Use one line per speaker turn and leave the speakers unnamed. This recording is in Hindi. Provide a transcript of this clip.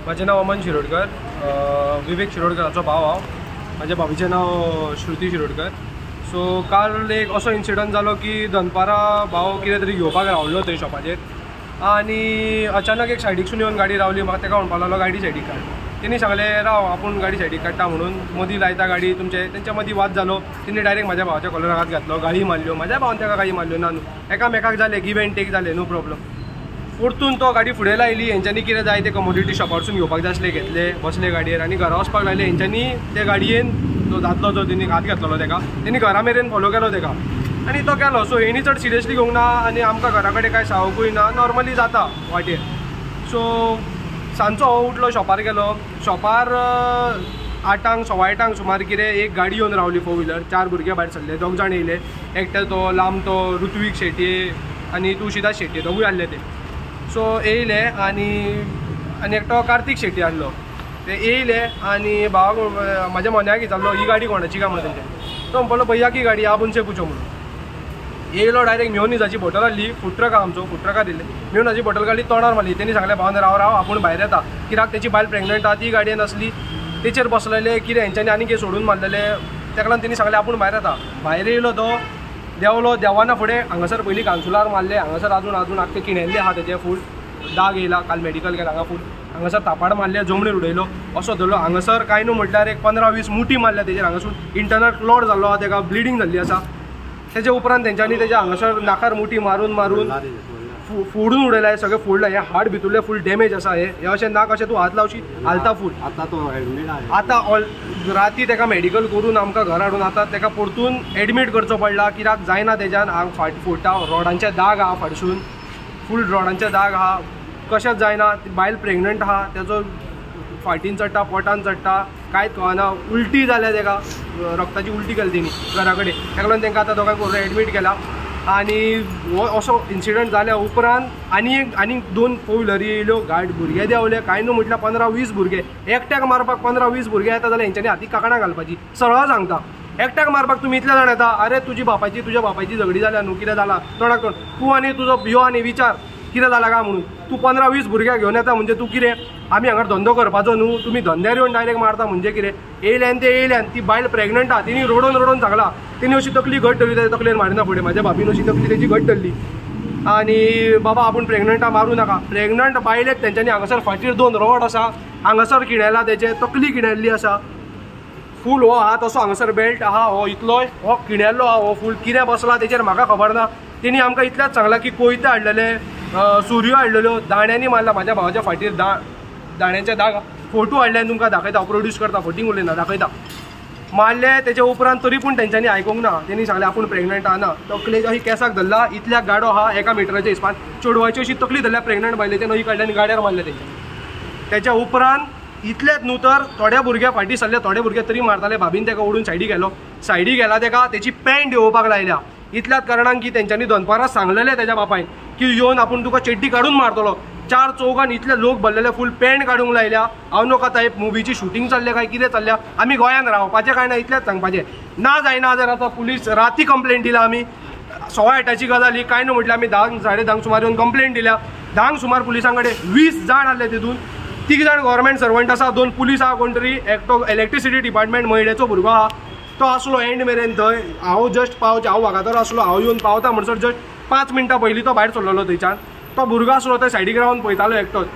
माझे नाव अमन शिरोडकर, विवेक शिरोडकराचो भाव हांव. माझ्या भावीचें नाव श्रुती शिरोडकर. सो काल एक असो इन्सिडंट जालो की दनपारा भाव कितें तरी घेवपाक रावल्लो थंय शॉपाचेर आनी अचानक एक सायडीकसून येवन गाडी रावली. म्हाका तेका म्हणपाक लागलो गाडी सायडीक काड. तेणी सांगलें राव आपूण गाडी सायडीक काडटा म्हणून. मदीं लायता गाडी तेंच्या मदीं वाद जालो. तेणी डायरेक्ट म्हाज्या भावाच्या कॉलराक हात घातलो, गाळी मारल्यो. म्हाज्या भावान तेका गाळी मारल्यो ना न्हू, एकामेकाक जालें, गिव एंड टेक जालें, नो प्रॉब्लम. परतून तो गाडी फुडें लायली. हेंच्यांनी कितें जाय ते कमोडिटी शॉपारसून घेवपाक जाय आसले, घेतले, बसले गाडयेर आनी घरा वचपाक लागले. हेंच्यांनी ते गाडयेन तो दादलो जो तेणी हात घातलो तेका, तेणी घरा मेरेन फॉलो केलो तेका आनी तो गेलो. सो हेणी चड सिरियसली घेवंक ना आनी आमकां घरा कडेन कांय सांगोकूय ना, नॉर्मली जाता वाटेर. सो सांजचो हो उठलो, शॉपार गेलो. शॉपार 8 सवा 8 सुमार कितें एक गाडी येवन रावली, 4 व्हिलर. 4 भुरगे भायर सरले, 2 जाण येयले. एकटे तो लांब तो ऋत्वीक शेटये आनी तुळशीदास शेटये, दोगूय आहले ते. सो येयले आनी एकटो कार्तिक शेट्टी आहलो. ते येयले आनी भावाक म्हाज्या मन्याक विचारलो ही गाडी कोणाची काय म्हणून. तो म्हणपालो भैया की गाडी आप उनसे पूछो म्हणून. येयलो डायरेक्ट मेयोनिजाची बॉटल हाडली, फूड ट्रक आमचो, फूड ट्रका दिले. मेयोनिजाची बॉटल काडली, तोंडार मारली. तेणी सांगलें भावान राव आपूण भायर येता, कित्याक तेची बायल प्रेग्नंट आहा, ती गाडयेन आसली, तेचेर बसलेले. कितें हेंच्यांनी आनी कितें सोडून मारलेले, तेका लागून तेणी सांगलें आपूण भायर येता. भायर येयलो तो, देवलो. देवाना फुडें हांगासर पयलीं कांसुलार मारले. हांगासर आजून आख्खे किणेल्ले आहा, तेजे फूल दाग येयला. काल मेडिकल गेला हांगा फूल. हांगासर तापाड मारले, जमणेर उडयलो, असो धरलो. हांगासर कांय न्हू म्हटल्यार एक 15-20 मुठी मारल्या तेजेर. हांगासून इंटरनल क्लॉट जाल्लो आहा, तेका ब्लिडींग जाल्ली आसा. तेजे उपरांत तेंच्यांनी तेज्या हांगासर नाकार मुठी मारून फोडून उडयलाय, सगळें फोडलां. हे हार्ट भितुरले फूल डॅमेज आसा. हे अशें नाक अशें तूं हात लावशी हालता फूल. आतां राती तेका मेडिकल करून आमकां घरा हाडून आतां तेका परतून एडमीट करचो पडला. कित्याक जायना तेज्यान, आंग फोडटा, रोडांचे दाग आहा फाटसून, फूल रोडांचे दाग आहा. कशेंच जायना. बायल प्रेग्नंट आहा, तेजो फाटीन चडटा, पोटान चडटा, कांयच कळना. उलटी जाल्या तेका, रक्ताची उलटी केली तेणी घरा कडेन. तेका लागून तेंकां आतां दोगांक व्हरून एडमीट केला. आनी हो असो इन्सिडंट जाल्या उपरांत आनी 2 4 व्हिलरी येयल्यो, भुरगे देंवले. कांय न्हू म्हटल्यार 15-20 भुरगे. एकट्याक मारपाक 15-20 भुरगे येता जाल्यार हेंच्यांनी हातीक कांकणां घालपाची. सरळ सांगता, एकट्याक मारपाक तुमी इतले जाण येता. अरे तुज्या बापायची झगडी जाल्या न्हू, कितें जालां तोंडाक तोंड. तूं आनी तुजो यो आनी विचार कितें जालां काय म्हणून. तूं 15-20 भुरग्याक घेवन येता म्हणजे तूं कितें, आमी हांगा धंदो करपाचो न्हू, तुमी धंद्यार येवन डायरेक्ट मारता म्हणजे कितें. येयल्यान ते येयल्यान ती बायल प्रेग्नंट आहा, तिणी रडोन सांगला. तिणी अशी तकली घट धरली, ताच्या तकलेन मारिना फुडें. म्हाज्या भाभीन अशी तकली तेजी घट धरली आनी बाबा आपूण प्रेग्नंटा मारूं नाका. प्रेग्नंट बायलेक तेंच्यांनी हांगासर फाटीर 2 रॉड आसा, हांगासर किणेला, तेचे तकली किणेल्ली आसा फूल. हो हात असो हांगासर बेल्ट आहा, हो इतलोय हो किणेल्लो आहा. हो फूल कितें बसला तेचेर म्हाका खबर ना. तेणी आमकां इतलेंच सांगलां की कोयते हाडलेले, सुरयो हाडलेल्यो, दाण्यांनी मारला. म्हाज्या भावाच्या फाटीर दाण्यांचे दाग. फोटो हाडल्यान तुमकां दाखयता, प्रोड्यूस करता, फोटींग उलयना, दाखयता. मारले तेच्या उपरांत तरी पूण तेंच्यांनी आयकूंक ना. तेणी सांगलें आपूण प्रेग्नंट आहा ना. तकलेक अशी केंसाक धरला, इतल्याक गाडो आहा 1 मिटराच्या हिसपान. चेडवाची अशी तकली धरल्या प्रेग्नंट बायलेचे, न्हय काडल्यान गाड्यार मारले तेंच्या. तेच्या उपरांत इतलेंच न्हू तर थोड्या भुरग्या फाटीं सरले, थोडे भुरगे तरी मारताले. भाभीन तेका ओडून सायडीक गेलो. सायडीक गेला तेका तेची पॅन्ट येवपाक लायल्या. इतल्याच कारणान की तेंच्यांनी दनपारां सांगलेलें तेज्या बापायन की येवन आपूण तुका चेड्डी काडून मारतलो. 4 चौगान इतले लोक भरलेले, फूल पॅन्ट काडूंक लायल्या. हांव नोका आतां मुवीची शूटिंग चल्ल्या काय कितें चल्ल्या, आमी गोंयान रावपाचें काय ना, इतलेंच सांगपाचें. ना जायना जर आतां पुलीस राती कंप्लेंट दिला आमी. 8:15ची गजाल ही. कांय न्हू म्हटल्यार आमी 10 साडे 10 सुमार येवन कंप्लेंट दिल्या. 10 सुमार पुलिसां कडेन 20 जाण आहले. तितून 3 जाण गव्हर्मेंट सर्वंट आसा, 2 पुलीस आहा, कोण तरी एकटो इलेक्ट्रिसिटी डिपार्टमेंट महिलेचो भुरगो आहा. तो आसलो एंड मेरेन थंय. हांव जस्ट पावचे, हांव वागातोर आसलो. हांव येवन पावता म्हणसर जस्ट 5 मिनटां पयलीं तो भायर सरलेलो थंयच्यान. तो भुरगो आसलो थंय सायडीक रावन पळयतालो एकटोच.